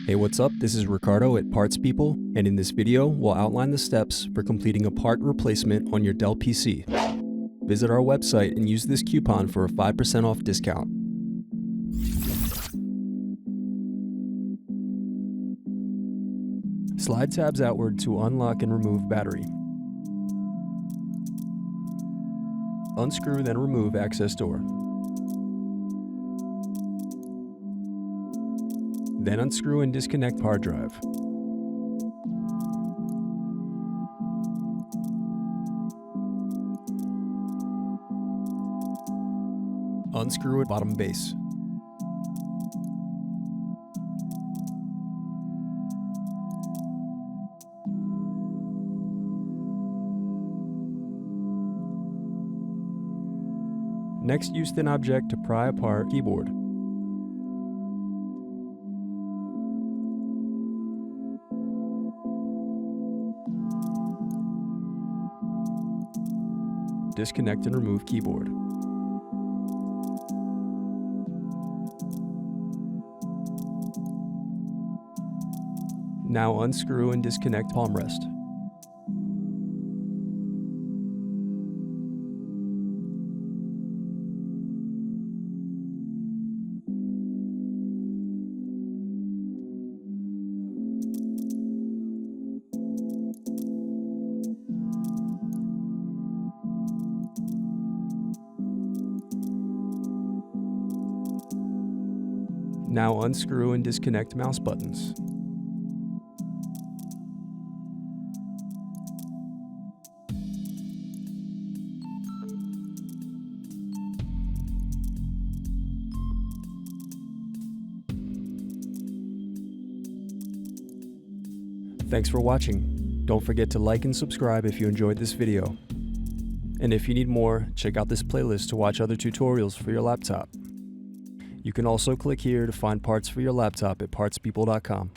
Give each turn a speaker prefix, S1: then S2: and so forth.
S1: Hey, what's up? This is Ricardo at Parts People, and in this video, we'll outline the steps for completing a part replacement on your Dell PC. Visit our website and use this coupon for a 5% off discount. Slide tabs outward to unlock and remove battery. Unscrew, then remove access door. Then unscrew and disconnect hard drive. Unscrew at bottom base. Next, use thin object to pry apart keyboard. Disconnect and remove keyboard. Now unscrew and disconnect palmrest. Now unscrew and disconnect mouse buttons. Thanks for watching. Don't forget to like and subscribe if you enjoyed this video. And if you need more, check out this playlist to watch other tutorials for your laptop. You can also click here to find parts for your laptop at partspeople.com.